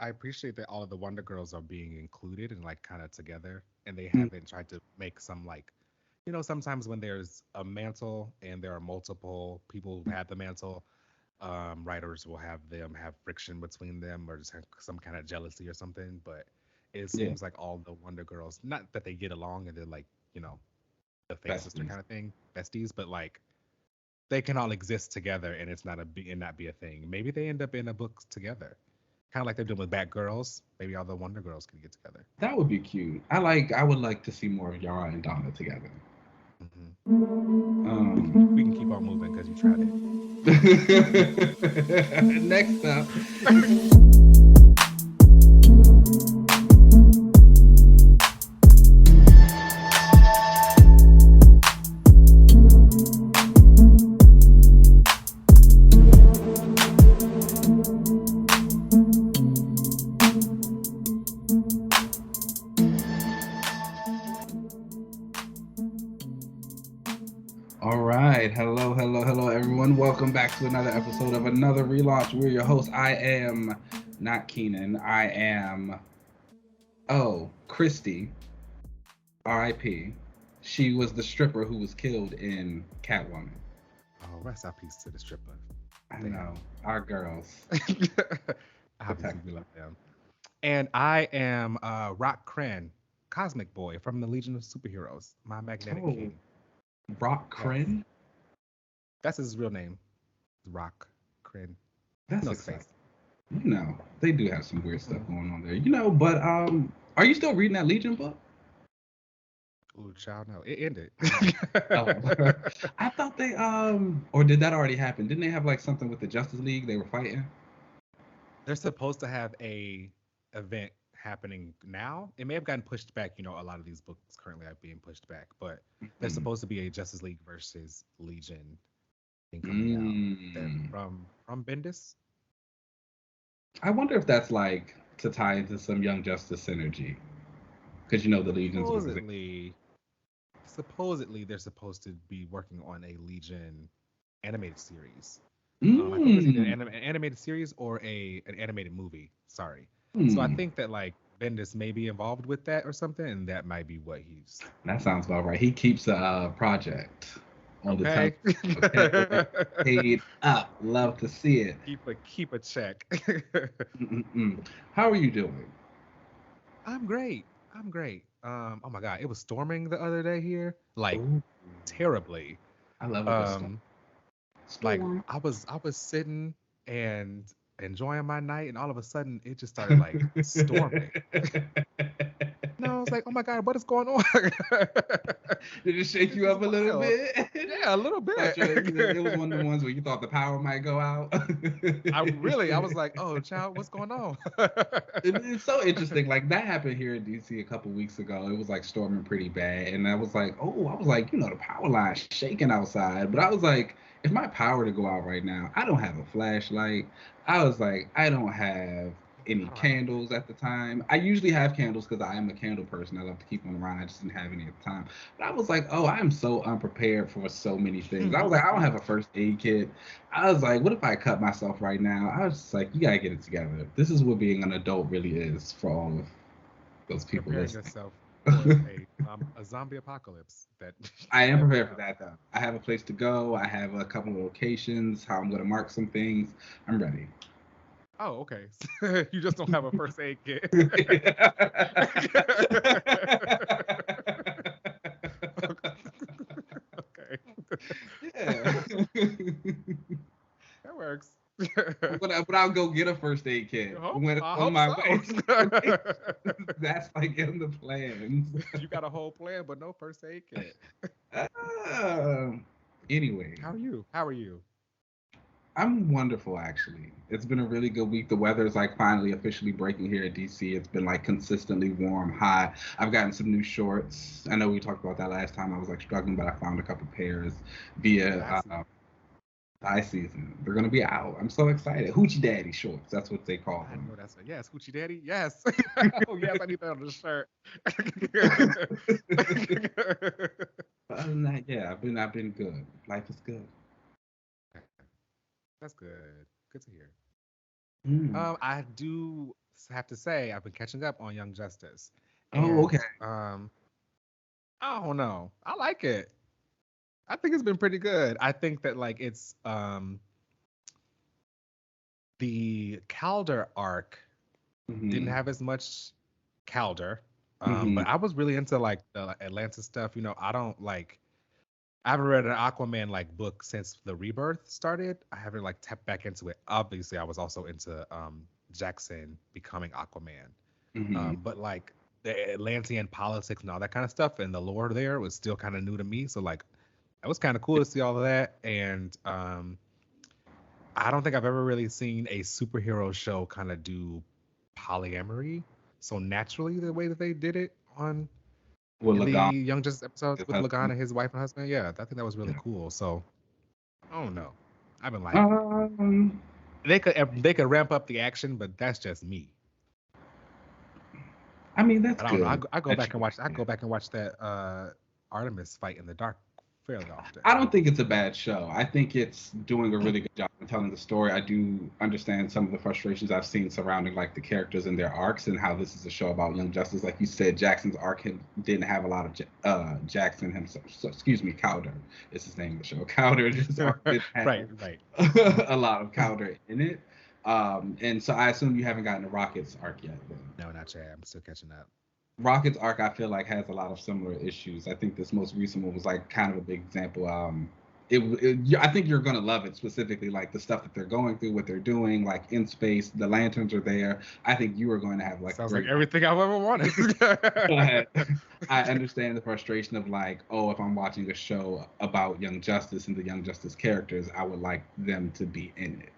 I appreciate that all of the Wonder Girls are being included and like kind of together, and they Mm, haven't tried to make some like, sometimes when there's a mantle and there are multiple people who have the mantle, writers will have them have friction between them or just have some kind of jealousy or something. But it yeah, seems like all the Wonder Girls, not that they get along and they're like, the fake sister besties. kind of thing, besties, but like they can all exist together and it's not be a thing. Maybe they end up in a book together, kind of like they're doing with Batgirls. Maybe all the Wonder Girls can get together. That would be cute. I would like to see more of Yara and Donna together. Hmm. We can keep on Um, moving because you tried it. Next up. All right. Hello, hello, hello, everyone. Welcome back to another episode of another relaunch. We're your hosts. I am not Keenan. I am, Christy, RIP. She was the stripper who was killed in Catwoman. Oh, rest in peace to the stripper. I Damn. know. Our girls. Obviously, Protect we them. love them. And I am Rock Kren, Cosmic Boy from the Legion of Superheroes, my magnetic Oh, king. Rock Yes, Crin? that's his real name. Rock Kren. That's No exciting. space. They do have some weird stuff Hmm. going on there. But are you still reading that Legion book? Ooh, child, no, it ended. Oh, I thought or did that already happen? Didn't they have like something with the Justice League they were fighting? They're supposed to have a event happening now. It may have gotten pushed back. A lot of these books currently are being pushed back, but there's Mm. supposed to be a Justice League versus Legion thing coming out. That Mm. from Bendis. I wonder if that's like to tie into some Young Justice synergy, because the Legion's organization. Supposedly they're supposed to be working on a Legion animated series. I think it's either Mm. an animated series or an animated movie. Sorry. So I Mm. think that like Bendis may be involved with that or something, and that might be what he's That sounds about right. He keeps a project on the tongue. okay. Okay, paid up. Love to see it. keep a check. Mm-mm-mm. How are you doing? I'm great. I'm great. Oh my god, it was storming the other day here, like Oh, terribly. I love a good storm. Um, like Storm. I was sitting and enjoying my night, and all of a sudden it just started like storming. No, I was like, oh my god, what is going on? Did it shake This you is up a little wild. bit? Yeah, a little Thought bit. it was one of the ones where you thought the power might go out. I was like, oh child, what's going on? It's so interesting. Like that happened here in DC a couple weeks ago. It was like storming pretty bad, and I was like, the power line shaking outside. But I was like, if my power to go out right now, I don't have a flashlight. I was like, I don't have any I don't have a candles at the time. I usually have candles because I am a candle person. I love to keep them around. I just didn't have any at the time. But I was like, oh, I am so unprepared for so many things. I was like, I don't have a first aid kit. I was like, what if I cut myself right now? I was just like, you gotta get it together. This is what being an adult really is for all of those people preparing listening. yourself for a zombie apocalypse that I you am never prepared for know. that though. I have a place to go. I have a couple of locations, how I'm gonna mark some things. I'm ready. Oh, okay. You just don't have a first aid kit. Okay. Yeah. That works. But I'll go get a first aid kit when I on hope my so. way. That's like in the plans. You got a whole plan, but no first aid kit. Uh, anyway, How are you? How are you? I'm wonderful actually. It's been a really good week. The weather is like finally officially breaking here in DC. It's been like consistently warm, hot. I've gotten some new shorts. I know we talked about that last time. I was like struggling, but I found a couple pairs via Yeah, I see. dye season. They're gonna be out. I'm so excited. Hoochie Daddy shorts. That's what they call I them. know that's yes, Hoochie Daddy. Yes. Oh yes, I need that on the shirt. But other than that, yeah, I've been good. Life is good. Okay, that's good. Good to hear. Mm. I do. have to say I've been catching up on Young Justice, Oh, okay. and I don't know. I like it. I think it's been pretty good. I think that like it's the Calder arc didn't Mm-hmm. have as much Calder. Mm-hmm. But I was really into like the Atlanta stuff. I don't like. I haven't read an Aquaman like book since the Rebirth started. I haven't like tapped back into it. Obviously, I was also into Jackson becoming Aquaman. Mm-hmm. But like the Atlantean politics and all that kind of stuff and the lore there was still kind of new to me. So like it was kind of cool to see all of that. And I don't think I've ever really seen a superhero show kind of do polyamory so naturally the way that they did it on With in the Lagan, Young Justice episodes his with Lagan husband. and his wife and husband. Yeah, I think that was really Yeah. cool. So I don't know. I've been liking it. Um, They could ramp up the action, but that's just me. I mean that's I don't know. I good go, I go that back you and watch. I like go it. back and watch that Artemis fight in the dark fairly often. I don't think it's a bad show. I think it's doing a really good job of telling the story. I do understand some of the frustrations I've seen surrounding like the characters and their arcs and how this is a show about Young Justice. Like you said, Jackson's arc didn't have a lot of Jackson himself. So, excuse me, Cowder is his name of the show. Cowder, his arc didn't have Right, right. a lot of Cowder in it. And so I assume you haven't gotten the Rockets arc yet. Then. No, not yet. I'm still catching up. Rocket's arc, I feel like, has a lot of similar issues. I think this most recent one was like kind of a big example. I think you're gonna love it specifically, like the stuff that they're going through, what they're doing, like in space. The lanterns are there. I think you are going to have like a Sounds like great. everything I've ever wanted. But I understand the frustration of like, oh, if I'm watching a show about Young Justice and the Young Justice characters, I would like them to be in it,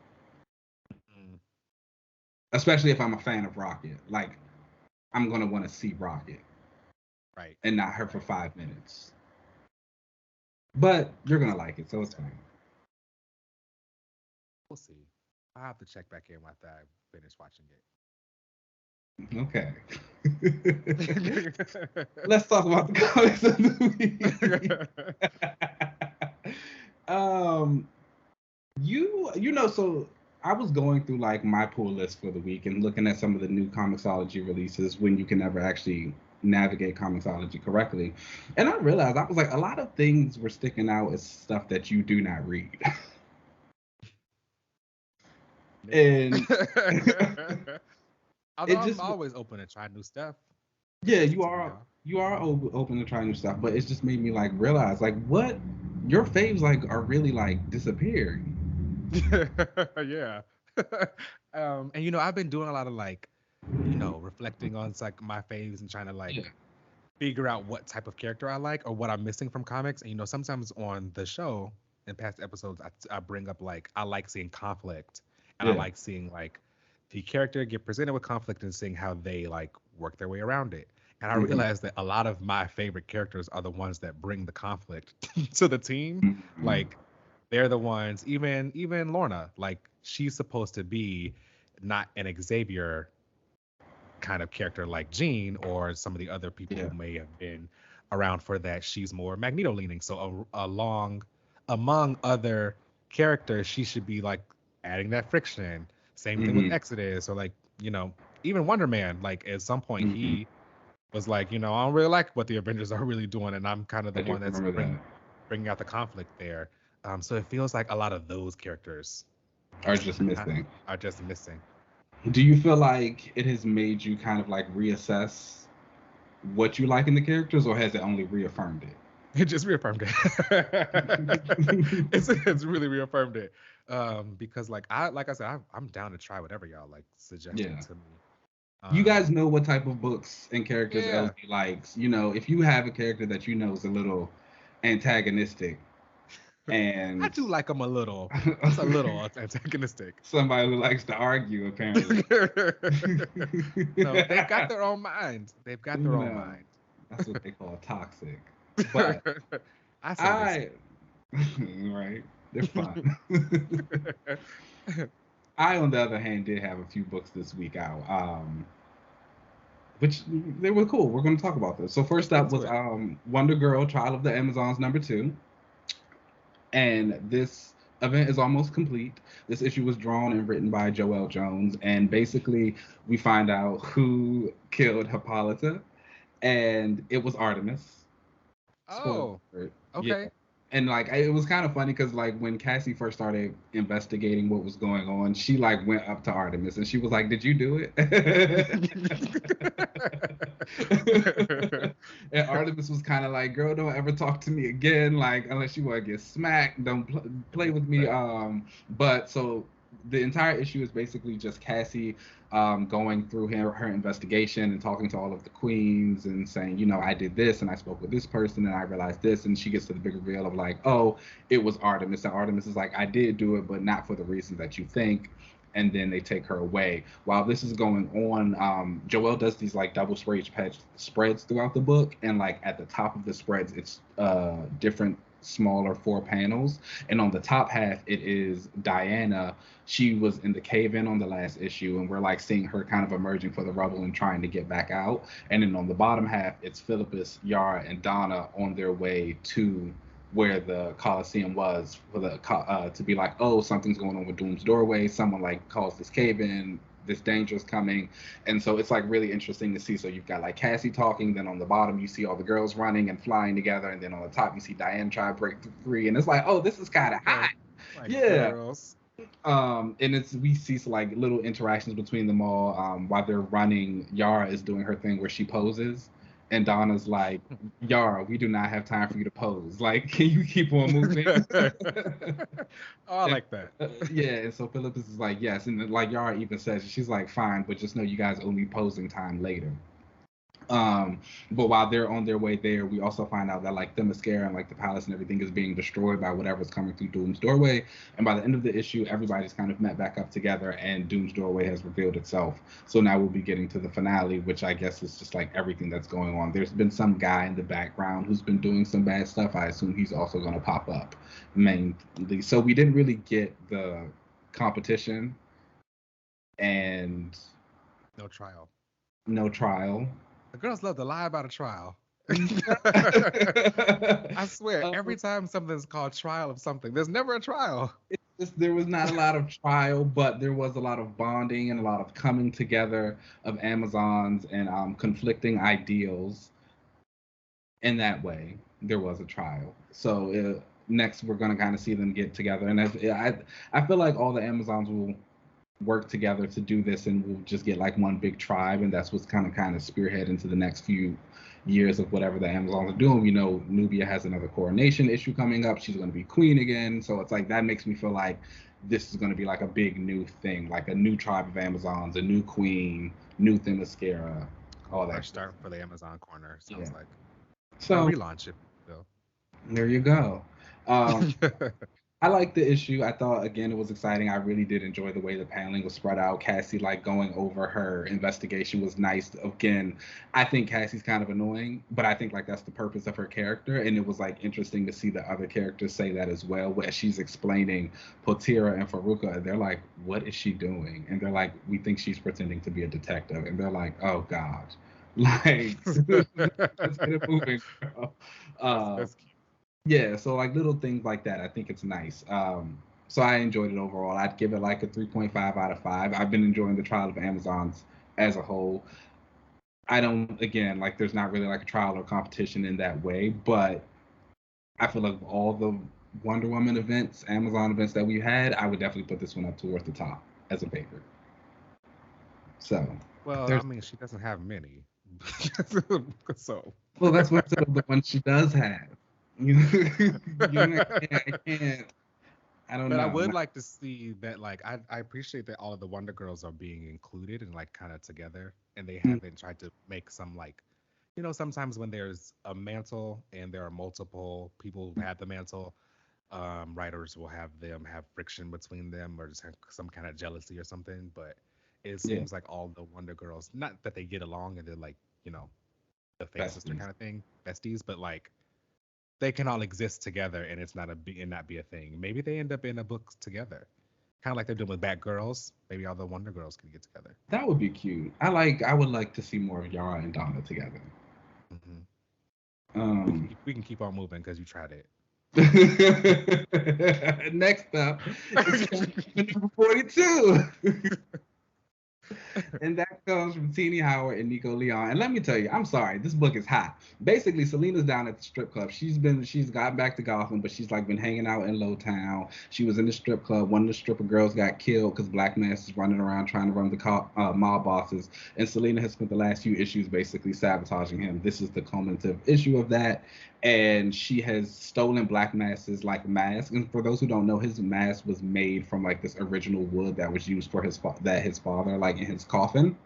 Mm, especially if I'm a fan of Rocket. Like, I'm gonna want to see Rocket right. and not her for 5 minutes. But you're gonna like it, so it's fine. We'll see. I'll have to check back in after I finish watching Okay. it. Let's talk about the comics of the week. um, so I was going through like my pull list for the week and looking at some of the new Comixology releases when you can never actually navigate Comixology correctly, and I realized I was like a lot of things were sticking out as stuff that you do not read, and Although it I'm just always open to try new stuff. yeah, Listen you to me, are y'all. you are open to trying new stuff, but it's just made me like realize like what your faves like are really like disappearing. Yeah. And I've been doing a lot of like, reflecting on like my faves and trying to Yeah, like figure out what type of character I like or what I'm missing from comics. And sometimes on the show in past episodes, I bring up like I like seeing conflict and I yeah, like seeing like the character get presented with conflict and seeing how they like work their way around it. And I hmm realized that a lot of my favorite characters are the ones that bring the conflict to the team. hmm Like they're the ones, even Lorna, like she's supposed to be not an Xavier kind of character like Jean or some of the other people yeah, who may have been around for that. She's more Magneto leaning. So along among other characters, she should be like adding that friction. Same thing with hmm Exodus or like, even Wonder Man. Like at some point hmm he was like, I don't really like what the Avengers are really doing, and I'm kind of the I do one that's remember that. bringing out the conflict there. So it feels like a lot of those characters Are just uh, missing. are just missing. Do you feel like it has made you kind of like reassess what you like in the characters, or has it only reaffirmed it? It just reaffirmed it. It's really reaffirmed it. Because like I said, I'm down to try whatever y'all like suggesting Yeah. to me. You guys Um, know what type of books and characters yeah, LG likes. If you have a character that you know is a little antagonistic I and do like them a little, just a little antagonistic. somebody who likes to argue, apparently. They've got their own mind. They've got their own No, mind. that's what they call toxic. But I say they I, say. right, they're fun. I, on the other hand, did have a few books this week out, which they were cool. We're going to talk about this. So Let's first get up into was it. Wonder Girl, Trial of the Amazons #2, and this event is almost complete. This issue was drawn and written by Joelle Jones, and basically we find out who killed Hippolyta, and it was Artemis. Spoiler Oh, alert. Yeah. okay. And like it was kind of funny because like when Cassie first started investigating what was going on, she like went up to Artemis and she was like, "Did you do it?" And Artemis was kind of like, "Girl, don't ever talk to me again. Like unless you want to get smacked, don't play with me." But so the entire issue is basically just Cassie going through her investigation and talking to all of the queens and saying, you know, I did this and I spoke with this person and I realized this, and she gets to the big reveal of like, oh, it was Artemis, and Artemis is like, I did do it, but not for the reasons that you think. And then they take her away. While this is going on, Joelle does these like double spreads throughout the book, and like at the top of the spreads, it's different smaller 4 panels, and on the top half it is Diana. She was in the cave-in on the last issue, and we're like seeing her kind of emerging for the rubble and trying to get back out. And then on the bottom half it's Philippus, Yara, and Donna on their way to where the Coliseum was for the to be like, oh, something's going on with Doom's Doorway. Someone like calls this cave in. This danger's coming, and so it's like really interesting to see. So you've got like Cassie talking, then on the bottom you see all the girls running and flying together, and then on the top you see Diane try to break free, and it's like, oh, this is kind of hot, Like yeah. girls. And it's we see like little interactions between them all. While they're running, Yara is doing her thing where she poses, and Donna's like, Yara, we do not have time for you to pose. Like, can you keep on moving? Oh, I like that. Yeah, and so Philippus is like, yes, and then, like Yara even says, she's like, fine, but just know you guys owe me posing time later. But while they're on their way there, we also find out that like the mascara and like the palace and everything is being destroyed by whatever's coming through Doom's Doorway. And by the end of the issue, everybody's kind of met back up together, and Doom's Doorway has revealed itself. So now we'll be getting to the finale, which I guess is just like everything that's going on. There's been some guy in the background who's been doing some bad stuff. I assume he's also going to pop up mainly. So we didn't really get the competition and No trial. no trial. The girls love to lie about a trial. I swear, every time something's called trial of something, there's never a trial. It's just there was not a lot of trial, but there was a lot of bonding and a lot of coming together of Amazons and conflicting ideals. In that way, there was a trial. So next, we're going to kind of see them get together, and I feel like all the Amazons will work together to do this, and we'll just get like one big tribe, and that's what's kind of spearhead into the next few years of whatever the Amazons are doing. We know Nubia has another coronation issue coming up. She's going to be queen again, so it's like that makes me feel like this is going to be like a big new thing, like a new tribe of Amazons, a new queen, new Themyscira, all that. Start for the Amazon corner. Sounds like so relaunch it. Though. There you go. I liked the issue. I thought, again, it was exciting. I really did enjoy the way the paneling was spread out. Cassie, like, going over her investigation was nice. Again, I think Cassie's kind of annoying, but I think, like, that's the purpose of her character. And it was, like, interesting to see the other characters say that as well, where she's explaining Potira and Faruka, and they're like, what is she doing? And they're like, we think she's pretending to be a detective. And they're like, oh, God. Like, let's get it moving, girl. That's cute. Yeah, so like little things like that, I think it's nice. So I enjoyed it overall. I'd give it like a 3.5 out of 5. I've been enjoying the Trial of Amazons as a whole. I don't, again, like there's not really like a trial or competition in that way, but I feel like all the Wonder Woman events, Amazon events that we've had, I would definitely put this one up towards the top as a favorite. So, well, I mean, she doesn't have many. So, well, that's what the one she does have. I can't. I don't know. But I would like to see that, like, I appreciate that all of the Wonder Girls are being included and, like, kind of together. And they haven't tried to make some, like, you know, sometimes when there's a mantle and there are multiple people who have the mantle, writers will have them have friction between them or just have some kind of jealousy or something. But it seems like all the Wonder Girls, not that they get along and they're, like, you know, the fake sister kind of thing, besties, but, like, they can all exist together and it's not be a thing. Maybe they end up in a book together, kind of like they're doing with Batgirls. Maybe all the Wonder Girls can get together. That would be cute. I would like to see more of Yara and Donna together. Mm-hmm. We can keep on moving because you tried it. Next up is number 42. And that comes from Tini Howard and Nico Leon. And let me tell you, I'm sorry, this book is hot. Basically, Selena's down at the strip club. She's got back to Gotham, but she's like been hanging out in Lowtown. She was in the strip club. One of the stripper girls got killed because Black Mass is running around trying to run the mob bosses. And Selena has spent the last few issues basically sabotaging him. This is the culminative issue of that. And she has stolen Black Mass's like mask. And for those who don't know, his mask was made from like this original wood that was used for his father like in his coffin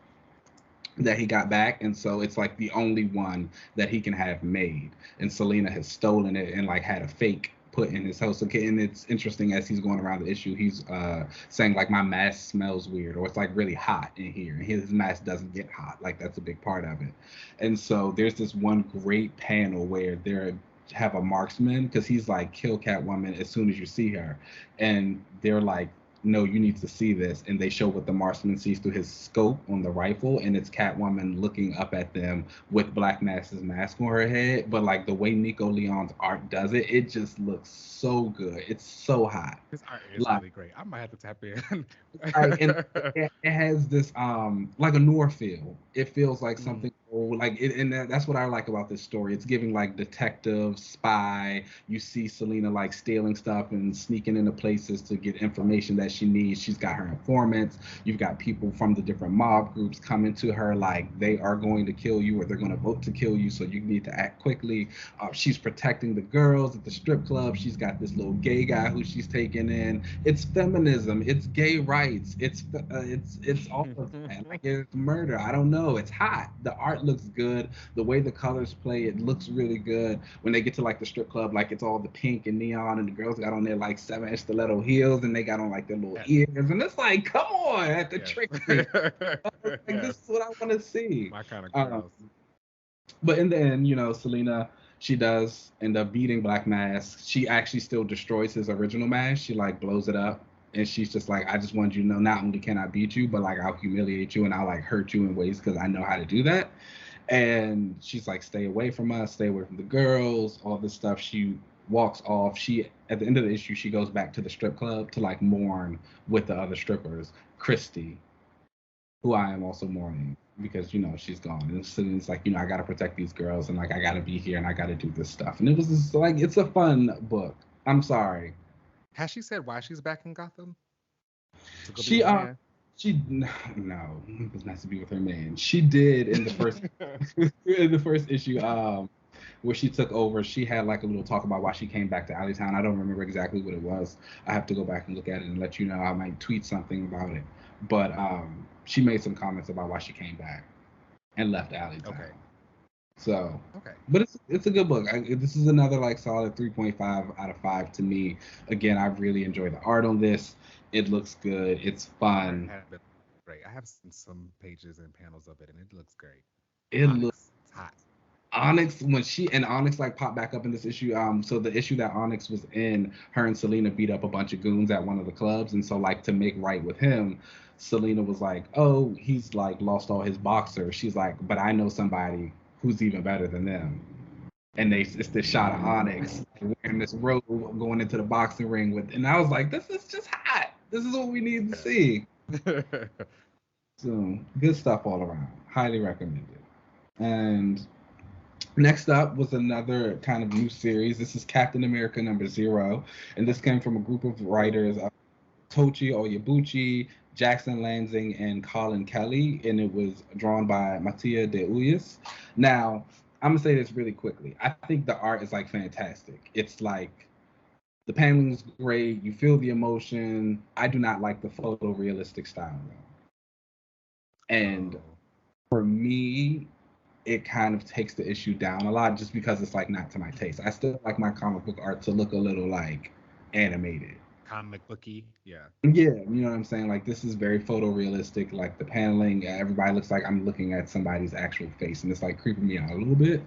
that he got back. And so it's like the only one that he can have made. And Selena has stolen it and like had a fake put in his house. Okay, and it's interesting as he's going around the issue, he's saying like my mask smells weird, or it's like really hot in here. And his mask doesn't get hot. Like that's a big part of it. And so there's this one great panel where they have a marksman because he's like kill Catwoman as soon as you see her, and they're like, no, you need to see this. And they show what the marksman sees through his scope on the rifle, and it's Catwoman looking up at them with Black Mass's mask on her head. But like the way Nico Leon's art does it, it just looks so good. It's so hot. His art is really great. I might have to tap in. And it has this like a noir feel. It feels like something old, like it, and that's what I like about this story. It's giving like detective, spy. You see Selena like stealing stuff and sneaking into places to get information that she needs. She's got her informants. You've got people from the different mob groups coming to her like they are going to kill you or they're going to vote to kill you, so you need to act quickly. She's protecting the girls at the strip club. She's got this little gay guy who she's taking in. It's feminism. It's gay rights. It's all of that. Like it's murder. I don't know. It's hot. The art looks good. The way the colors play, it looks really good. When they get to like the strip club, like it's all the pink and neon, and the girls got on their like 7-inch stiletto heels, and they got on like their little ears, and it's like, come on, at the trick. Like this is what I want to see. My kind of girls. But in the end, you know, Selena, she does end up beating Black Mask. She actually still destroys his original mask. She like blows it up. And she's just like, I just want you to know, not only can I beat you, but like I'll humiliate you and I'll like hurt you in ways because I know how to do that. And she's like, stay away from us, stay away from the girls, all this stuff. She walks off. She, at the end of the issue, she goes back to the strip club to like mourn with the other strippers, Christy, who I am also mourning because, you know, she's gone. And so it's like, you know, I got to protect these girls and like I got to be here and I got to do this stuff. And it was just like, it's a fun book. I'm sorry. Has she said why she's back in Gotham? She no, it was nice to be with her man. She did in the first in the first issue, where she took over. She had like a little talk about why she came back to Alleytown. I don't remember exactly what it was. I have to go back and look at it and let you know. I might tweet something about it. But she made some comments about why she came back and left Alleytown. Okay. So, but it's a good book. This is another like solid 3.5 out of 5 to me. Again, I really enjoy the art on this. It looks good. It's fun. Great. I have seen some pages and panels of it, and it looks great. It looks hot. Onyx, when Onyx like popped back up in this issue, so the issue that Onyx was in, her and Selena beat up a bunch of goons at one of the clubs, and so like to make right with him, Selena was like, oh, he's like lost all his boxers. She's like, but I know somebody who's even better than them. And it's this shot of Onyx wearing this robe going into the boxing ring with, and I was like, this is just hot. This is what we need to see. So good stuff all around. Highly recommended. And next up was another kind of new series. This is Captain America #0, and this came from a group of writers, Tochi, Onyebuchi, Jackson Lanzing, and Collin Kelly, and it was drawn by Mattia de IULIS. Now, I'm gonna say this really quickly. I think the art is like fantastic. It's like the paneling is great. You feel the emotion. I do not like the photorealistic style though. And for me, it kind of takes the issue down a lot just because it's like not to my taste. I still like my comic book art to look a little like animated. Comic booky, yeah. Yeah, you know what I'm saying? Like this is very photorealistic, like the paneling, everybody looks like I'm looking at somebody's actual face, and it's like creeping me out a little bit.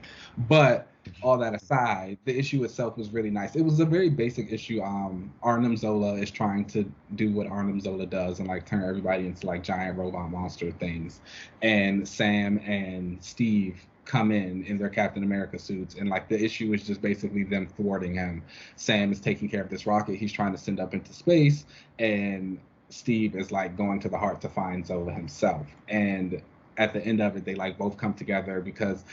But all that aside, the issue itself was really nice. It was a very basic issue. Arnim Zola is trying to do what Arnim Zola does and like turn everybody into like giant robot monster things. And Sam and Steve come in their Captain America suits, and like the issue is just basically them thwarting him. Sam is taking care of this rocket he's trying to send up into space, and Steve is like going to the heart to find Zola himself. And at the end of it, they like both come together because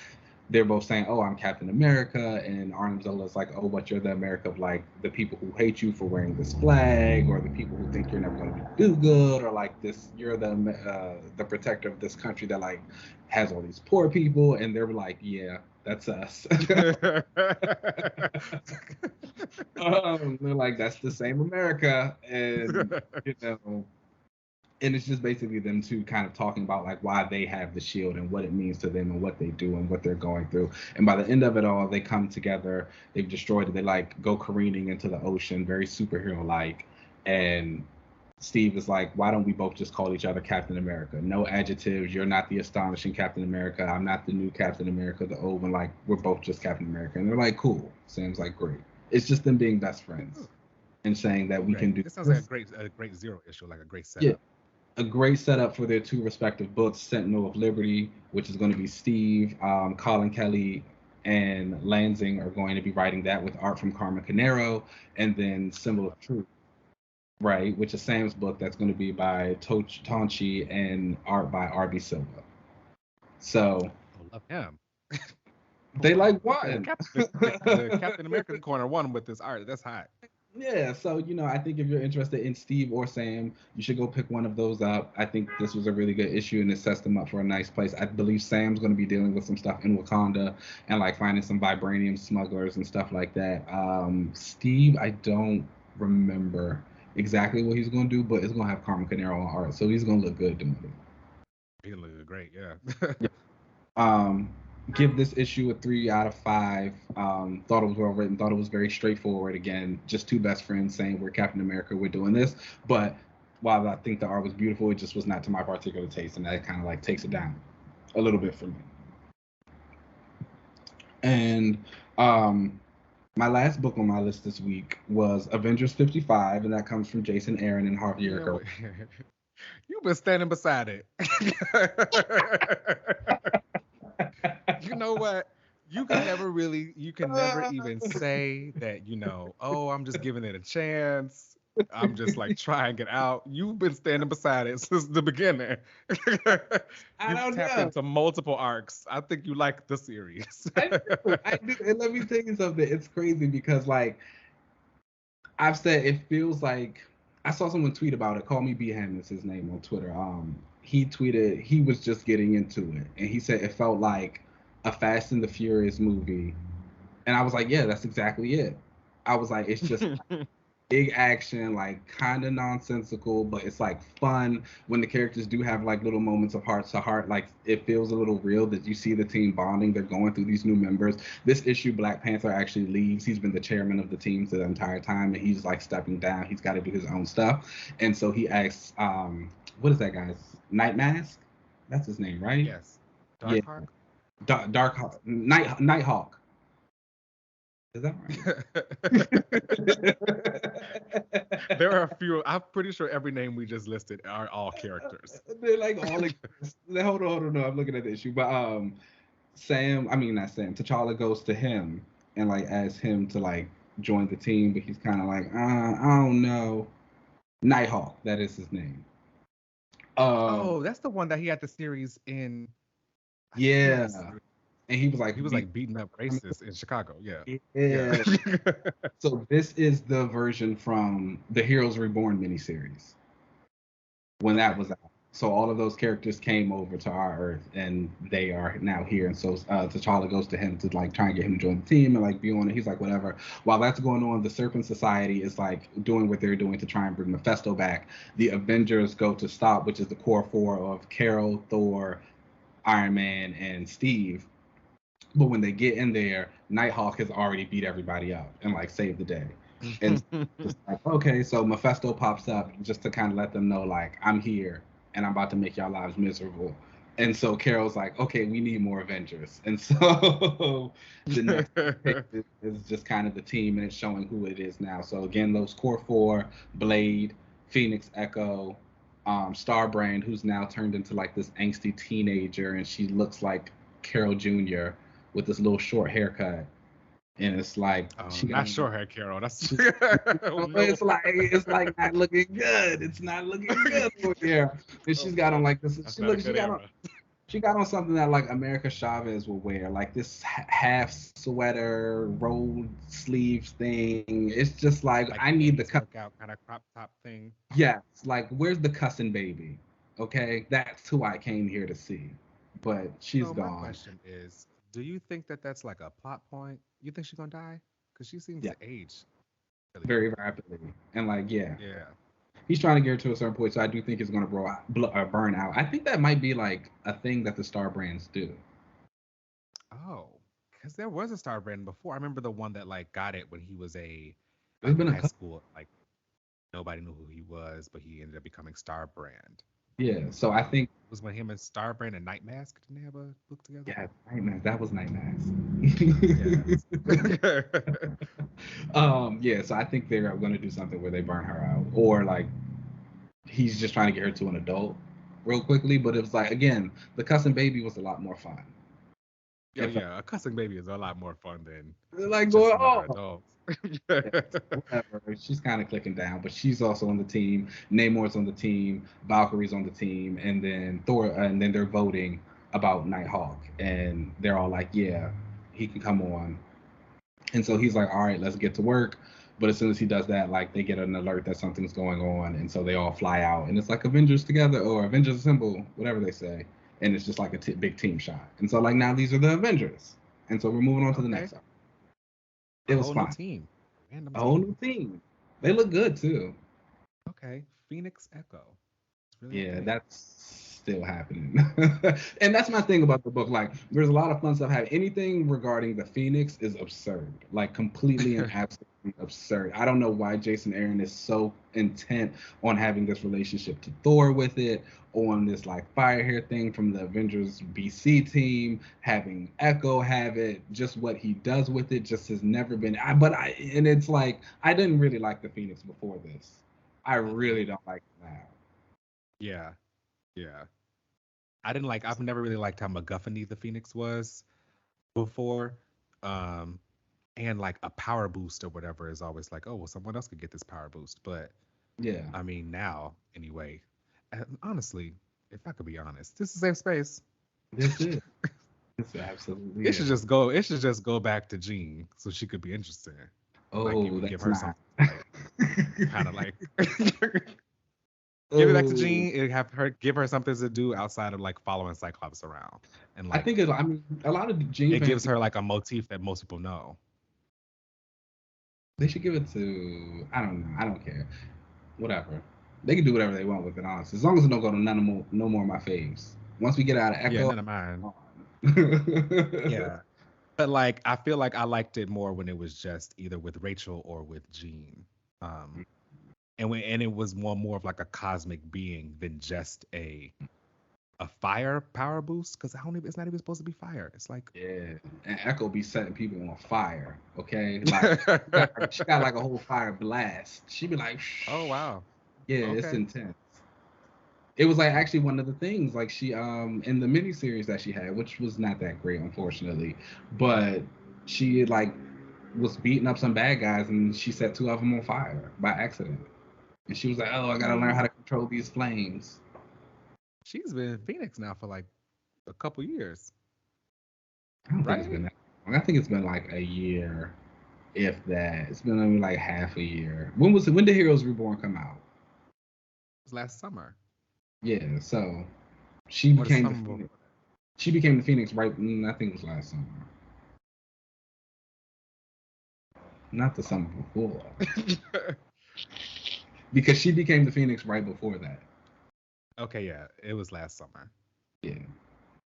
they're both saying, "Oh, I'm Captain America," and Arnim Zola's like, "Oh, but you're the America of like the people who hate you for wearing this flag, or the people who think you're never going to do good, or like this, you're the protector of this country that like has all these poor people." And they're like, "Yeah, that's us." They're like, "That's the same America," and you know. And it's just basically them two kind of talking about like why they have the shield and what it means to them and what they do and what they're going through. And by the end of it all, they come together, they've destroyed it, they like go careening into the ocean, very superhero like. And Steve is like, "Why don't we both just call each other Captain America? No adjectives. You're not the astonishing Captain America. I'm not the new Captain America, the old one. Like, we're both just Captain America." And they're like, "Cool." Sam's like, "Great." It's just them being best friends and saying that we can do this. Sounds like a great zero issue, like a great setup. Yeah. A great setup for their two respective books. Sentinel of Liberty, which is going to be Steve, Collin Kelly, and Lanzing are going to be writing that with art from Carmen Canero, and then Symbol of Truth, right, which is Sam's book that's going to be by Tochi and art by R.B. Silva. So I love him. They like what? The Captain America corner won with this art. That's hot. Yeah, so I think if you're interested in Steve or Sam, you should go pick one of those up. I think this was a really good issue and it sets them up for a nice place. I believe Sam's going to be dealing with some stuff in Wakanda and like finding some vibranium smugglers and stuff like that. Steve, I don't remember exactly what he's going to do, but it's going to have Carmen Canero on art, so he's going to look good doing it. He'll look great, yeah. Give this issue a 3 out of 5. Thought it was well written. Thought it was very straightforward. Again, just two best friends saying we're Captain America, we're doing this. But while I think the art was beautiful, it just was not to my particular taste, and that kind of like takes it down a little bit for me. And my last book on my list this week was Avengers 55, and that comes from Jason Aaron and Javier. You've been standing beside it. You know what? You can never even say that, oh, I'm just giving it a chance. I'm just like trying it out. You've been standing beside it since the beginning. I don't tapped know. into multiple arcs. I think you like the series. I do. And let me tell you something. It's crazy because like I've said, it feels like I saw someone tweet about it. Call me B-Ham is his name on Twitter. He tweeted he was just getting into it, and he said it felt like a Fast and the Furious movie. And I was like, yeah, that's exactly it. I was like, it's just big action, like kind of nonsensical, but it's like fun when the characters do have like little moments of heart to heart. Like it feels a little real that you see the team bonding. They're going through these new members. This issue, Black Panther actually leaves. He's been the chairman of the team the entire time, and he's like stepping down. He's got to do his own stuff. And so he asks, what is that guy's Night Mask? That's his name, right? Yes. Darkhawk? Darkhawk. Nighthawk. Is that right? There are a few. I'm pretty sure every name we just listed are all characters. They're like all. Hold on. No, I'm looking at the issue. But not Sam. T'Challa goes to him and like asks him to like join the team, but he's kind of like, I don't know. Nighthawk. That is his name. That's the one that he had the series in. Yeah. And he was like beating up racists in Chicago. Yeah. So this is the version from the Heroes Reborn miniseries when that was out. So all of those characters came over to our Earth, and they are now here. And so T'Challa goes to him to like try and get him to join the team and like be on it. He's like, whatever. While that's going on, the Serpent Society is like doing what they're doing to try and bring Mephisto back. The Avengers go to stop, which is the core four of Carol, Thor, Iron Man, and Steve. But when they get in there, Nighthawk has already beat everybody up and like saved the day. And it's like, okay, so Mephisto pops up just to kind of let them know like, I'm here and I'm about to make y'all lives miserable. And so Carol's like, okay, we need more Avengers. And so the next pick is just kind of the team, and it's showing who it is now. So again, those core four: Blade, Phoenix, Echo, Starbrand, who's now turned into like this angsty teenager, and she looks like Carol Jr. with this little short haircut, and it's like she got not short hair, Carol. That's oh, no. it's like not looking good. It's not looking good for here. And she's got on like this. She got on something that like America Chavez will wear, like this half sweater, rolled sleeves thing. It's just like I need the workout kind of crop top thing. Yes, like where's the cussing baby? Okay, that's who I came here to see, but she's gone. My question is, do you think that that's like a plot point? You think she's gonna die? Because she seems to age really very rapidly, and like yeah. He's trying to get her to a certain point, so I do think it's going to burn out. I think that might be like a thing that the star brands do. Oh, because there was a star brand before. I remember the one that like got it when he was in high school. Like nobody knew who he was, but he ended up becoming star brand. Yeah, so I think it was when him and Star Brand and Night Mask didn't they have a book together? Yeah, Night Mask. That was Night Mask. Yeah, so I think they're going to do something where they burn her out, or like he's just trying to get her to an adult real quickly. But it was like, again, the cussing baby was a lot more fun. Yeah, a cussing baby is a lot more fun than like going adults. Whatever. She's kind of clicking down, but she's also on the team. Namor's on the team. Valkyrie's on the team, and then Thor. And then they're voting about Nighthawk, and they're all like, "Yeah, he can come on." And so he's like, "All right, let's get to work." But as soon as he does that, like they get an alert that something's going on, and so they all fly out, and it's like Avengers together or Avengers Assemble, whatever they say, and it's just like a big team shot. And so like now these are the Avengers, and so we're moving on to the next one. It was fun. Team. A whole new team. They look good too. Okay, Phoenix Echo. Really that's still happening. And that's my thing about the book. Like, there's a lot of fun stuff happening. Anything regarding the Phoenix is absurd. Like, completely and absolutely absurd. I don't know why Jason Aaron is so intent on having this relationship to Thor with it, on this like Firehair thing from the Avengers BC team, having Echo have it. Just what he does with it just has never been. And it's like, I didn't really like the Phoenix before this. I really don't like it now. Yeah. I've never really liked how MacGuffin the Phoenix was before. And like a power boost or whatever is always like, oh, well, someone else could get this power boost. But yeah, I mean, now anyway, honestly, if I could be honest, this is safe space. This is. It's absolutely. It should just go back to Jean so she could be interesting. Oh, like, give her something like, kind of like. Give it back to Jean and give her something to do outside of like following Cyclops around. And like, I think a lot of Jean. It gives her like a motif that most people know. They should give it to, I don't know. I don't care. Whatever. They can do whatever they want with it, honestly. As long as it don't go to no more of my faves. Once we get out of Echo. Yeah, none of mine. Yeah. But like, I feel like I liked it more when it was just either with Rachel or with Jean. And it was more of like a cosmic being than just a fire power boost, because it's not even supposed to be fire. It's like, yeah, and Echo be setting people on fire. Okay, like she got like a whole fire blast. She be like, oh wow, yeah, okay. It's intense. It was like actually one of the things like she in the miniseries that she had, which was not that great unfortunately, but she like was beating up some bad guys and she set 2 of them on fire by accident, and she was like, oh, I gotta learn how to control these flames. She's been in Phoenix now for like a couple years. I don't think it's been that long. I think it's been like a year, if that. It's been only like half a year. When did Heroes Reborn come out? It was last summer. Yeah, so she became the Phoenix. She became the Phoenix right. I think it was last summer. Not the summer before. Because she became the Phoenix right before that. Okay, yeah, it was last summer. Yeah.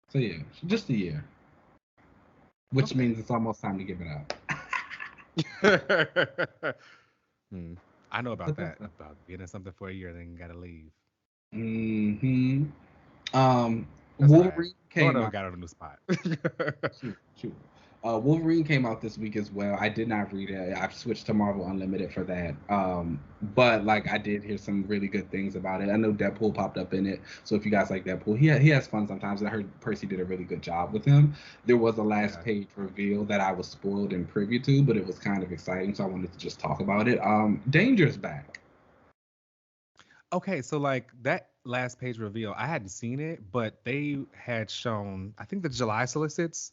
So yeah, just a year. Which means it's almost time to give it up. I know about that. About getting something for a year and then you gotta leave. Wolverine came out. Got on a new spot. Shoot. Wolverine came out this week as well. I did not read it. I've switched to Marvel Unlimited for that. But like I did hear some really good things about it. I know Deadpool popped up in it. So if you guys like Deadpool, he has fun sometimes. And I heard Percy did a really good job with him. There was a last Yeah. page reveal that I was spoiled and privy to, but it was kind of exciting. So I wanted to just talk about it. Danger's back. Okay, so like that last page reveal, I hadn't seen it, but they had shown, I think the July solicits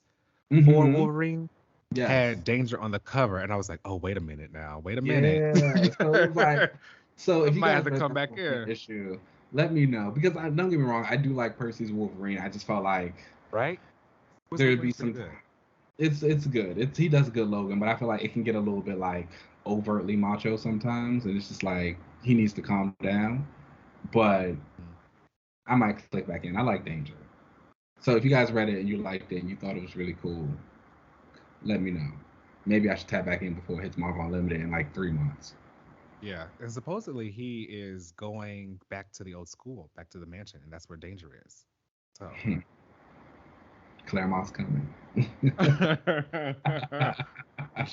for Mm-hmm. Wolverine Yes. had Danger on the cover, and I was like, oh, wait a minute now, wait a minute. Yeah. So it was like, so I if you might have guys to read come that back Wolverine here, issue, let me know because I don't get me wrong, I do like Percy's Wolverine. I just felt like right? Was there'd be Wolverine's pretty some. good. It's good. He does a good Logan, but I feel like it can get a little bit like overtly macho sometimes, and it's just like he needs to calm down. But Mm. I might click back in. I like Danger. So if you guys read it and you liked it and you thought it was really cool, let me know. Maybe I should tap back in before it hits Marvel Unlimited in like 3 months. Yeah, and supposedly he is going back to the old school, back to the mansion, and that's where Danger is. So. Claremont's coming. It's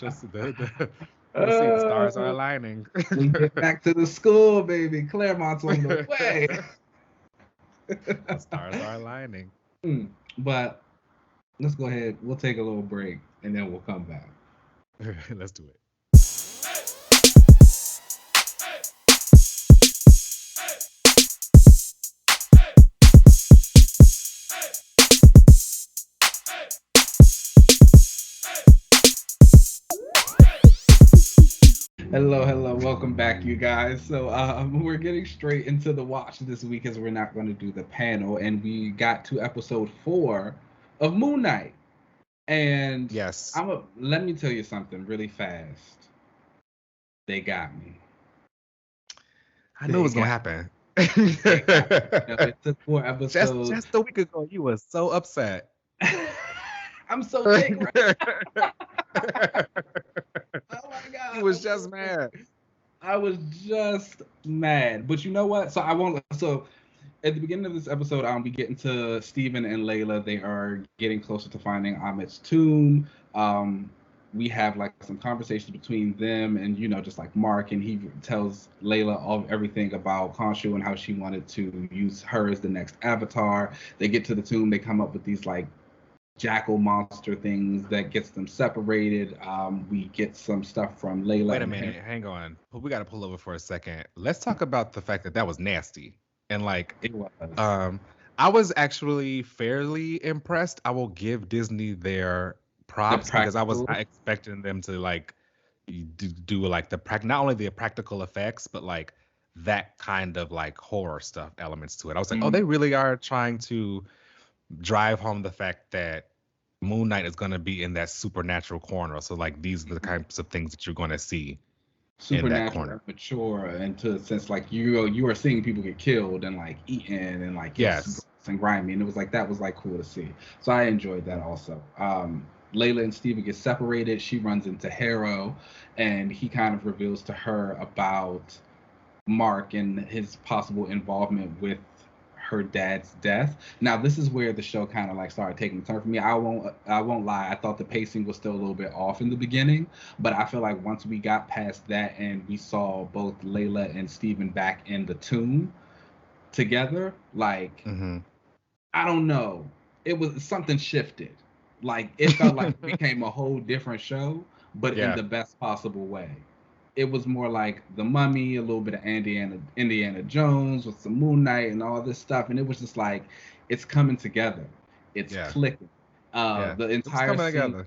just the we'll see. The stars are uh, aligning. we get back to the school, baby. Claremont's on the way. The stars are aligning. But let's go ahead. We'll take a little break and then we'll come back. Let's do it. Hello, hello, welcome back, you guys. So we're getting straight into the watch this week as we're not going to do the panel, and we got to episode 4 of Moon Knight. And Yes. let me tell you something really fast. They got me. I knew it They was gonna got happen. they got me. It took 4 episodes. Just a week ago, you was so upset. I'm so big right now. Oh my god. He was just mad. I was just mad. But you know what? So I won't. So at the beginning of this episode, we get into Steven and Layla. They are getting closer to finding Amit's tomb. We have like some conversations between them and just like Mark, and he tells Layla all everything about Khonshu and how she wanted to use her as the next avatar. They get to the tomb. They come up with these like jackal monster things that gets them separated. We get some stuff from Layla. Wait a And minute, hang on. We got to pull over for a second. Let's talk about the fact that that was nasty. And like, it was I was actually fairly impressed. I will give Disney their the props because I was practical. not expecting them to like do like not only the practical effects, but like that kind of like horror stuff elements to it. I was like, oh, they really are trying to drive home the fact that Moon Knight is going to be in that supernatural corner. So like these are the kinds of things that you're going to see in that Supernatural corner. and mature, and to a sense like you are seeing people get killed and like eaten and like it's Yes. gross and grimy, and it was like that was like cool to see. So I enjoyed that also. Layla and Steven get separated. She runs into Harrow, and he kind of reveals to her about Mark and his possible involvement with her dad's death. Now this is where the show kind of like started taking a turn for me. I won't lie. I thought the pacing was still a little bit off in the beginning, but I feel like once we got past that and we saw both Layla and Steven back in the tomb together, like Mm-hmm. I don't know, it was something shifted. Like it felt like it became a whole different show, but in Yeah. the best possible way. It was more like the Mummy, a little bit of Indiana Jones with some Moon Knight and all this stuff, and it was just like it's coming together, it's Yeah. clicking. Yeah. The It was entire coming scene, together.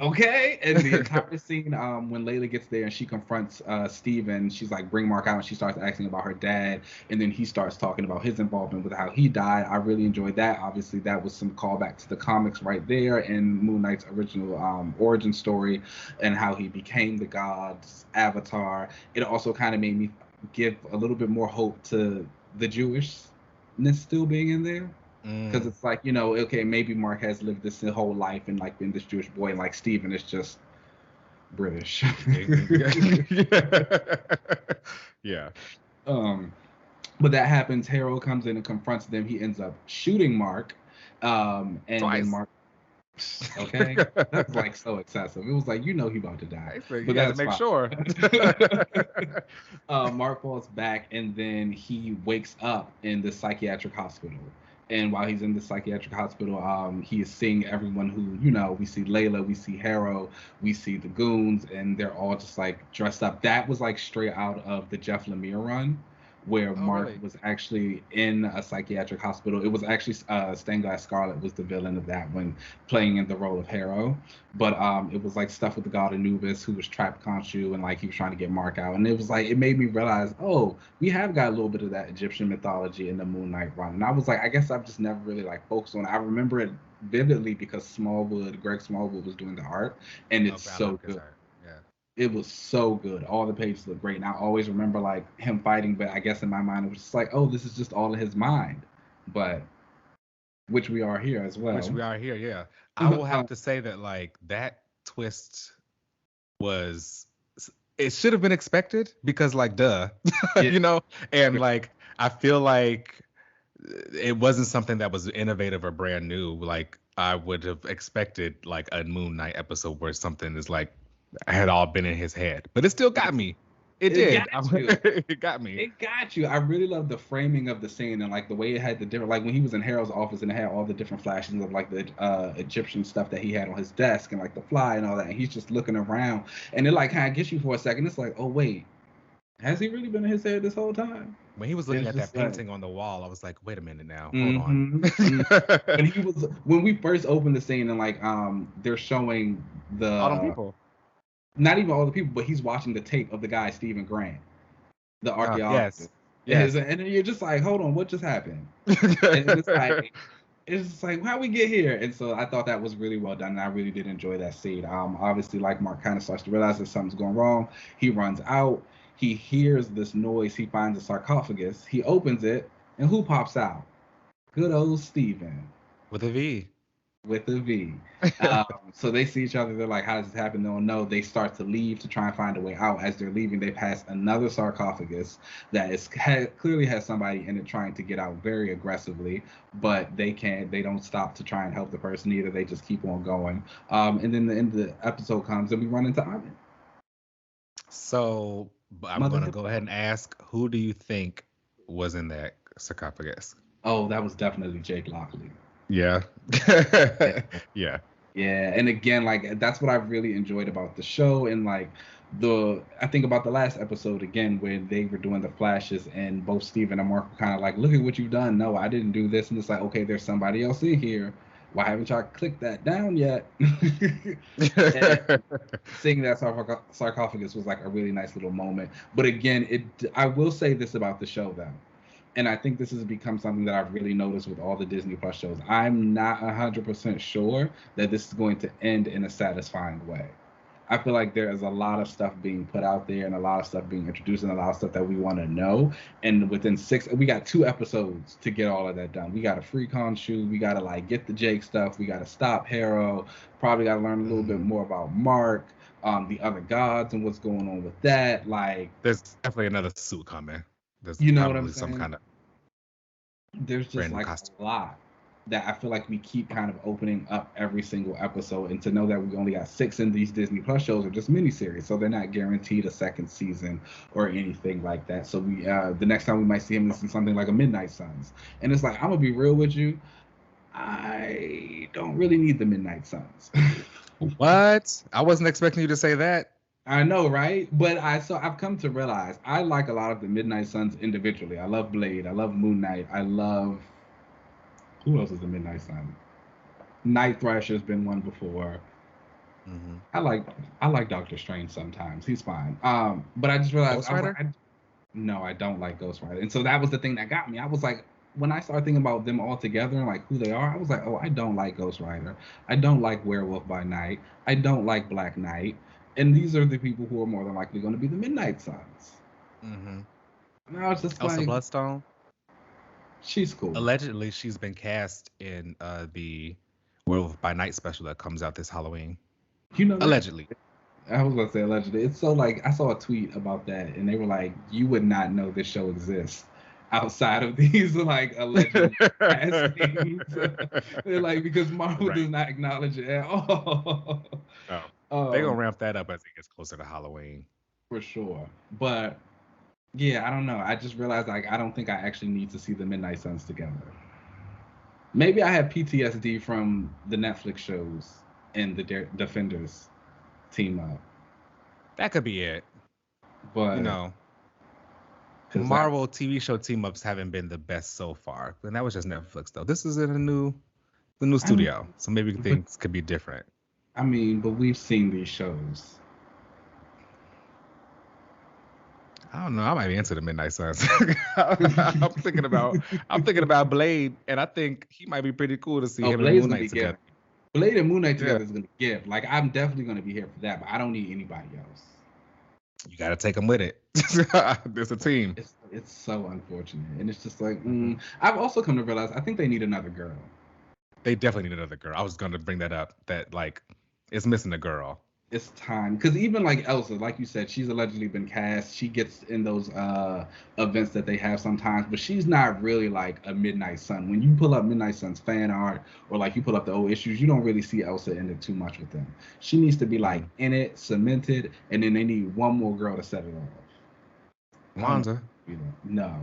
okay, and the entire scene, when Layla gets there and she confronts Steven, she's like, bring Mark out, and she starts asking about her dad, and then he starts talking about his involvement with how he died. I really enjoyed that. Obviously that was some callback to the comics right there and Moon Knight's original origin story and how he became the god's avatar. It also kind of made me give a little bit more hope to the Jewishness still being in there, because Mm. it's like, okay, maybe Mark has lived this whole life and like been this Jewish boy, and like Steven is just British. Yeah. um, but that happens. Harold comes in and confronts them. He ends up shooting Mark, and then Twice. Mark. Okay, that's like so excessive. It was like he about to die, I said, you but got to that's make fine. sure. Mark falls back, and then he wakes up in the psychiatric hospital. And while he's in the psychiatric hospital, he is seeing everyone who we see Layla, we see Harrow, we see the goons, and they're all just like dressed up. That was like straight out of the Jeff Lemire run, where Oh, Mark really? was actually in a psychiatric hospital. It was actually Stained Glass Scarlet was the villain of that one, playing in the role of Harrow. But it was like stuff with the god Anubis who was trapped Khonshu, and like he was trying to get Mark out. And it was like it made me realize, oh, we have got a little bit of that Egyptian mythology in the Moon Knight run. And I was like, I guess I've just never really like focused on it. I remember it vividly because Greg Smallwood was doing the art, and it's Okay, I so love his good. art. Yeah. It was so good. All the pages look great. And I always remember like him fighting, but I guess in my mind it was just like, oh, this is just all in his mind. But which we are here as Which well. we are here, yeah. I will have to say that like that twist was it should have been expected because like duh, Yeah. and like I feel like it wasn't something that was innovative or brand new. Like I would have expected like a Moon Knight episode where something is like had all been in his head, but it still got me. It It got did. you. It got me. It got you. I really love the framing of the scene and like the way it had the different, like when he was in Harold's office and it had all the different flashes of like the Egyptian stuff that he had on his desk and like the fly and all that. And he's just looking around and it like kind of gets you for a second. It's like, oh wait, has he really been in his head this whole time? When he was looking It's at that just like, painting on the wall, I was like, wait a minute now, hold on. mm-hmm. When we first opened the scene and like they're showing All them the people. not even all the people, but he's watching the tape of the guy Stephen Grant, the Yes. archaeologist. Yes. And then you're just like, hold on, what just happened? And it's just like how we get here. And so I thought that was really well done. And I really did enjoy that scene. Obviously, like Mark kind of starts to realize that something's going wrong. He runs out. He hears this noise. He finds a sarcophagus. He opens it, and who pops out? Good old Stephen With a V. with a V. So they see each other. They're like, how does this happen? They don't know. They start to leave to try and find a way out. As they're leaving, they pass another sarcophagus that clearly has somebody in it trying to get out very aggressively, but they can't. They don't stop to try and help the person either. They just keep on going. And then the end of the episode comes and we run into Ahmed. So I'm going to go ahead and ask, who do you think was in that sarcophagus? Oh, that was definitely Jake Lockley. Yeah. Yeah. Yeah, and again, like that's what I've really enjoyed about the show, and like I think about the last episode again when they were doing the flashes, and both Steven and Mark were kind of like, "Look at what you've done." No, I didn't do this, and it's like, okay, there's somebody else in here. Why haven't y'all clicked that down yet? Seeing that sarcophagus was like a really nice little moment. But again, I will say this about the show though. And I think this has become something that I've really noticed with all the Disney Plus shows. I'm not 100% sure that this is going to end in a satisfying way. I feel like there is a lot of stuff being put out there and a lot of stuff being introduced and a lot of stuff that we want to know. And within we got 2 episodes to get all of that done. We got to free Khonshu. We got to like get the Jake stuff. We got to stop Harrow. Probably got to learn a little bit more about Mark, the other gods and what's going on with that. Like, there's definitely another suit coming. There's you know probably what I'm saying? some kind of There's just like a lot that I feel like we keep kind of opening up every single episode, and to know that we only got 6 in these Disney Plus shows are just miniseries, so they're not guaranteed a second season or anything like that. So we the next time we might see him in something like a Midnight Suns, and it's like, I'm gonna be real with you, I don't really need the Midnight Suns. What? I wasn't expecting you to say that. I know, right? But I've come to realize I like a lot of the Midnight Suns individually. I love Blade. I love Moon Knight. I love, who else is the Midnight Sun? Night Thrasher's been one before. Mm-hmm. I like Doctor Strange sometimes. He's fine. But I just realized no, I don't like Ghost Rider. And so that was the thing that got me. I was like, when I started thinking about them all together and like who they are, I was like, oh, I don't like Ghost Rider. I don't like Werewolf by Night. I don't like Black Knight. And these are the people who are more than likely going to be the Midnight Suns. Mm-hmm. And I was just Elsa like, Bloodstone. She's cool. Allegedly, she's been cast in the Werewolf by Night special that comes out this Halloween. You know, allegedly. I was going to say allegedly. It's so like, I saw a tweet about that, and they were like, you would not know this show exists outside of these like alleged castings. They're like, because Marvel does not acknowledge it at all. Oh, they're gonna ramp that up as it gets closer to Halloween. For sure. But yeah, I don't know. I just realized like I don't think I actually need to see the Midnight Suns together. Maybe I have PTSD from the Netflix shows and the Defenders team up. That could be it. But you know, Marvel TV show team ups haven't been the best so far. And that was just Netflix though. This is in the new studio, so maybe things could be different. I mean, but we've seen these shows. I don't know. I might be into the Midnight Suns. I'm thinking about Blade, and I think he might be pretty cool to see him and Moon Knight together. Blade and Moon Knight together is gonna give. Like, I'm definitely gonna be here for that, but I don't need anybody else. You gotta take them with it. There's a team. It's so unfortunate, and it's just like I've also come to realize I think they need another girl. They definitely need another girl. I was gonna bring that up. That like it's missing a girl. It's time, because even like Elsa, like you said, she's allegedly been cast. She gets in those events that they have sometimes, but she's not really like a Midnight Sun. When you pull up Midnight Sun's fan art or like you pull up the old issues, you don't really see Elsa in it too much with them. She needs to be like in it, cemented, and then they need one more girl to set it off. Wanda. No.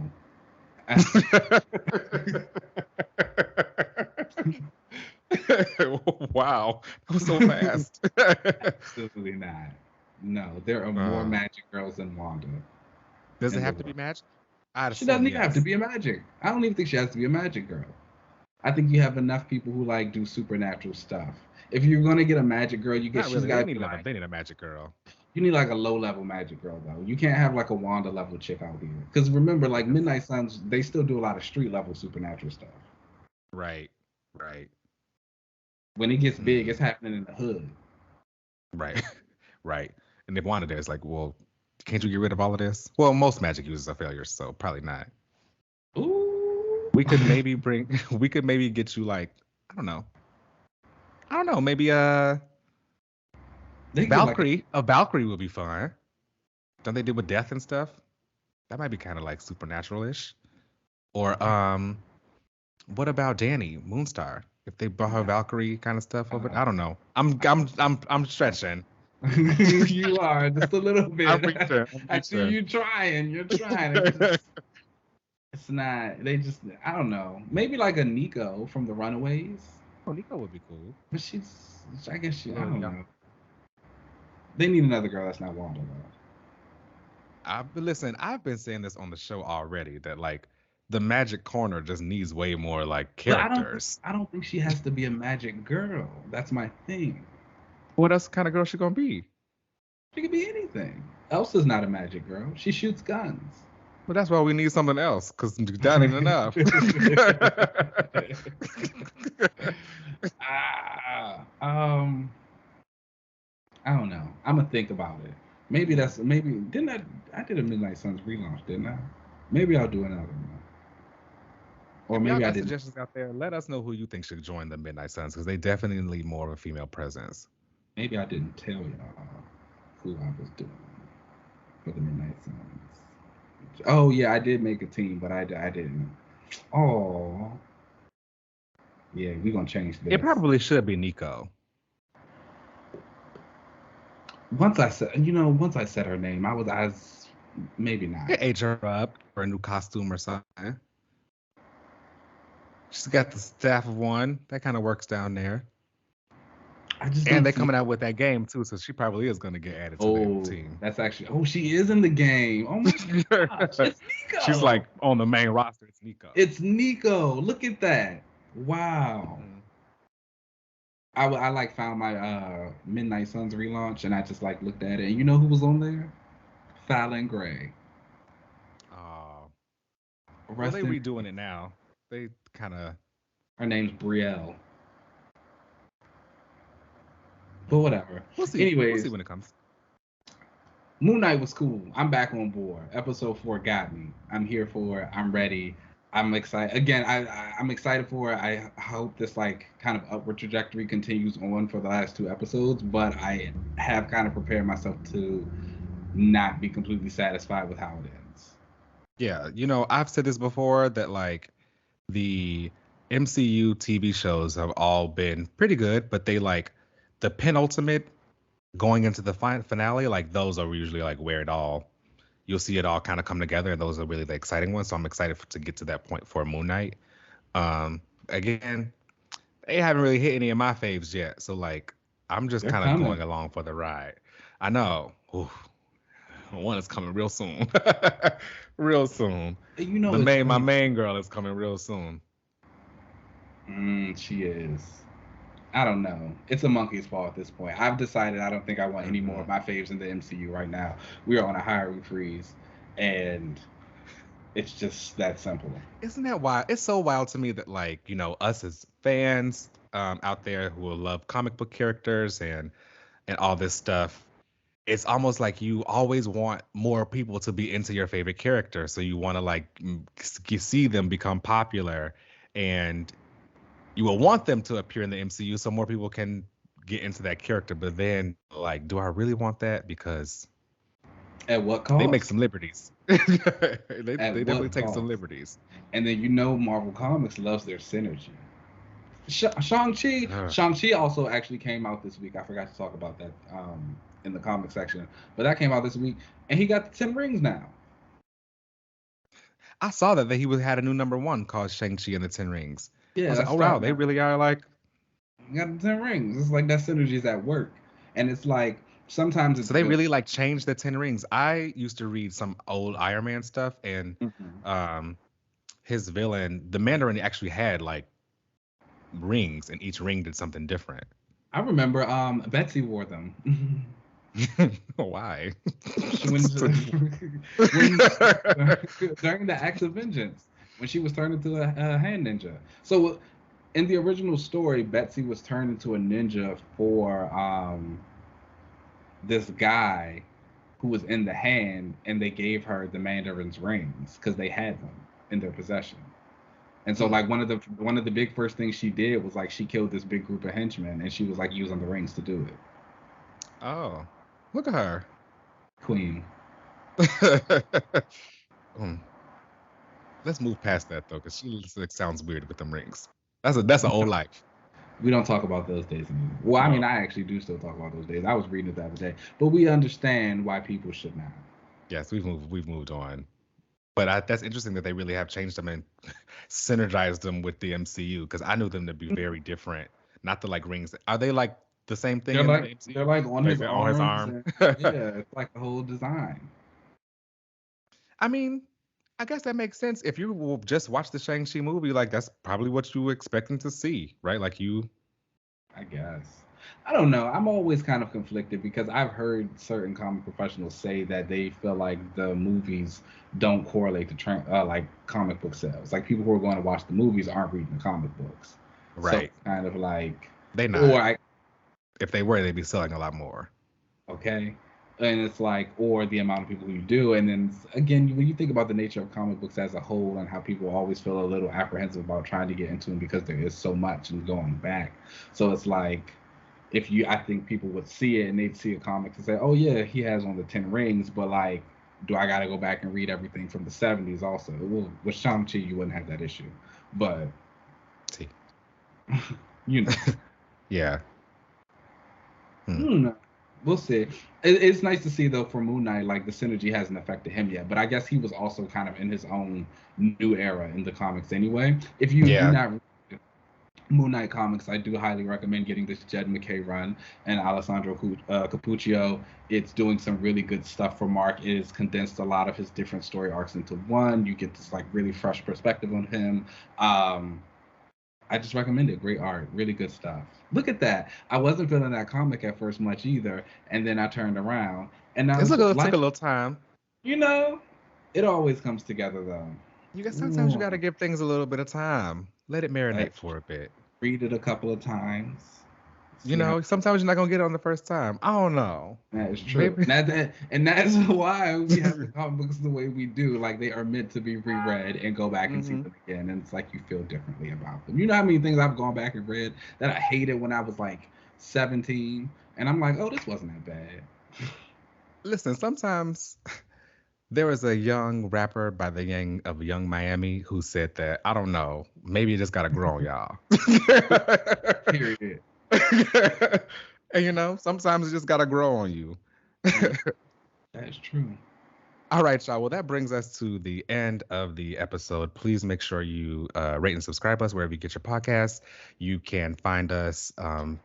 Wow, that was so fast. Absolutely not. No, there are more magic girls than Wanda. Does it have to be magic? She doesn't even have to be a magic. I don't even think she has to be a magic girl. I think you have enough people who like do supernatural stuff. If you're gonna get a magic girl, you get they need a magic girl. You need like a low-level magic girl though. You can't have like a Wanda level chick out here. Because remember, like Midnight Suns, they still do a lot of street level supernatural stuff. Right. When it gets big, it's happening in the hood. Right. And if Wanda is like, well, can't you get rid of all of this? Well, most magic users are failures, so probably not. Ooh. We could maybe get you like, I don't know, maybe Valkyrie. A Valkyrie would be fun. Don't they deal with death and stuff? That might be kind of like supernatural-ish. Or what about Danny Moonstar? If they brought her Valkyrie kind of stuff over, I don't know. I'm stretching. You are just a little bit. I see you trying. You're trying. It's not. They just. I don't know. Maybe like a Nico from the Runaways. Oh, Nico would be cool. But I guess she. I don't know. They need another girl that's not Wanda though. Listen, I've been saying this on the show already that like the Magic Corner just needs way more like characters. I don't think she has to be a magic girl. That's my thing. What else kind of girl she gonna be? She could be anything. Elsa's not a magic girl. She shoots guns. Well, that's why we need something else, because that ain't enough. I don't know. I'm gonna think about it. Maybe didn't I did a Midnight Suns relaunch, didn't I? Maybe I'll do another one. Or maybe I didn't. Suggestions out there. Let us know who you think should join the Midnight Suns, because they definitely need more of a female presence. Maybe I didn't tell y'all who I was doing for the Midnight Suns. Oh yeah, I did make a team, but I didn't. Oh. Yeah, we're gonna change this. It probably should be Nico. Once I said her name, I was maybe not. Age her up for a new costume or something. She's got the staff of one. That kind of works down there. And they're coming out with that game too, so she probably is going to get added to the team. That's actually. Oh, she is in the game. Oh my gosh, it's Nico. She's like on the main roster. It's Nico. It's Nico. Look at that. Wow. Mm-hmm. I like found my Midnight Suns relaunch, and I just like looked at it, and you know who was on there? Fallon Gray. Oh. Well, they redoing it now. They kind of. Her name's Brielle. But whatever. We'll see. Anyways, we'll see when it comes. Moon Knight was cool. I'm back on board. Episode 4 got me. I'm here for it. I'm ready. I'm excited. Again, I'm excited for it. I hope this like kind of upward trajectory continues on for the last 2 episodes, but I have kind of prepared myself to not be completely satisfied with how it ends. Yeah, I've said this before that like the MCU TV shows have all been pretty good, but they like the penultimate going into the finale, like those are usually like where you'll see it all kind of come together, and those are really the exciting ones. So I'm excited to get to that point for Moon Knight. Again, they haven't really hit any of my faves yet, so like I'm just They're kind of coming. going along for the ride. I know. Oof, one is coming real soon. Real soon. You know The it's main my funny. main girl is coming real soon. She is. I don't know. It's a monkey's paw at this point. I've decided I don't think I want any more Hmm. of my faves in the MCU right now. We are on a hiring freeze, and it's just that simple. Isn't that wild? It's so wild to me that like, us as fans out there who will love comic book characters and all this stuff, it's almost like you always want more people to be into your favorite character. So you want to like see them become popular, and you will want them to appear in the MCU so more people can get into that character. But then like, do I really want that? Because At what they make cost? some liberties. they At definitely what take some cost? liberties. And then Marvel Comics loves their synergy. Shang-Chi. Ugh. Shang-Chi also actually came out this week. I forgot to talk about that in the comic section, but that came out this week, and he got the 10 rings now. I saw that he had a new number one called Shang-Chi and the Ten Rings. I Yeah, was like, that's oh wow, that. they really are like. He got the 10 rings. It's like that synergy is at work, and it's like sometimes it's So they good. really like changed the Ten Rings. I used to read some old Iron Man stuff, and Mhm. um, his villain, the Mandarin, actually had like rings, and each ring did something different. I remember Betsy wore them. Why? when when during the acts of vengeance when she was turned into a hand ninja. So in the original story, Betsy was turned into a ninja for this guy who was in the hand, and they gave her the Mandarin's rings because they had them in their possession. And so, Hmm. like one of the big first things she did was like she killed this big group of henchmen, and she was like using the rings to do it. Oh, look at her. Queen. Hmm. Let's move past that though, because like, sounds weird with them rings. That's an old life. We don't talk about those days anymore. Well, I mean, No. I actually do still talk about those days. I was reading it the other day, but we understand why people should not. Yes, we've moved on. But that's interesting that they really have changed them and synergized them with the MCU, because I knew them to be very different. Not the like rings. Are they like the same thing They're in the like MCU? they're like on Like his they're on his arms, arm? and yeah, it's like the whole design. I mean, I guess that makes sense. If you will just watch the Shang-Chi movie, like that's probably what you were expecting to see, right? Like you. I guess. I don't know. I'm always kind of conflicted because I've heard certain comic professionals say that they feel like the movies don't correlate to like comic book sales. Like people who are going to watch the movies aren't reading the comic books. So Right. it's kind of like, They or not. I If they were, they'd be selling a lot more. okay, and it's like, or the amount of people who do, and then again, when you think about the nature of comic books as a whole and how people always feel a little apprehensive about trying to get into them because there is so much and going back. So it's like, if you I think people would see it and they'd see a comic and say, oh yeah, he has on the 10 rings, but like, do I gotta go back and read everything from the 70s also? Well, with Shang-Chi you wouldn't have that issue, but See. you know. Yeah. Hmm. Hmm. We'll see. It's nice to see though for Moon Knight, like the synergy hasn't affected him yet. But I guess he was also kind of in his own new era in the comics anyway. If you do Yeah. not read Moon Knight comics, I do highly recommend getting this Jed McKay run and Alessandro Capuccio. It's doing some really good stuff for Mark. It has condensed a lot of his different story arcs into one. You get this like really fresh perspective on him. Um, I just recommend it. Great art, really good stuff. Look at that. I wasn't feeling that comic at first much either, and then I turned around, and now It's it's like just it took a life. little time. You know, it always comes together though. You got sometimes you Ooh, got to give things a little bit of time. Let it I marinate for a bit. read it a couple of times. See how Sometimes you're not gonna get it on the first time. I don't know. that is true. Maybe. And that's why we have the comic books the way we do. Like they are meant to be reread and go back and see Hmm. them again, and it's like you feel differently about them. You know how many things I've gone back and read that I hated when I was like 17, and I'm like, oh, this wasn't that bad. Listen, sometimes There was a young rapper by the name of Young Miami who said that, I don't know, maybe it just gotta grow on y'all. Period. And sometimes it just gotta grow on you. That's true. All right, y'all. Well, that brings us to the end of the episode. Please make sure you rate and subscribe us wherever you get your podcasts. You can find us on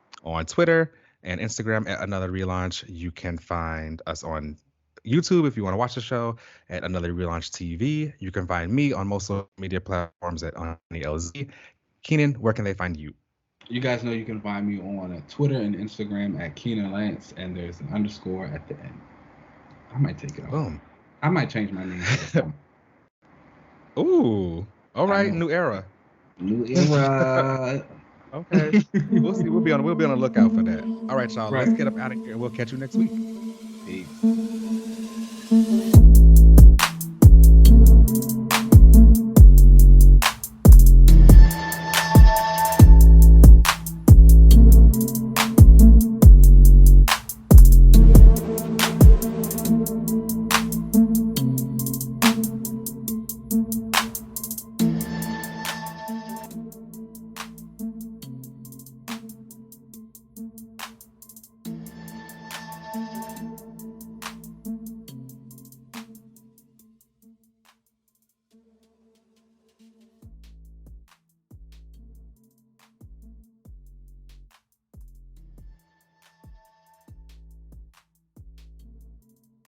Twitter and Instagram at Another Relaunch. You can find us on YouTube if you want to watch the show at Another Relaunch TV. You can find me on most social media platforms at LZ. Keenan, where can they find you? You guys know you can find me on Twitter and Instagram at Keenan Lance, and there's an underscore at the end. I might take it off. Boom. I might change my name. Ooh. All right. New era. New era. Okay. We'll see. We'll be on the lookout for that. All right, y'all. Right. Let's get up out of here. We'll catch you next week. Peace.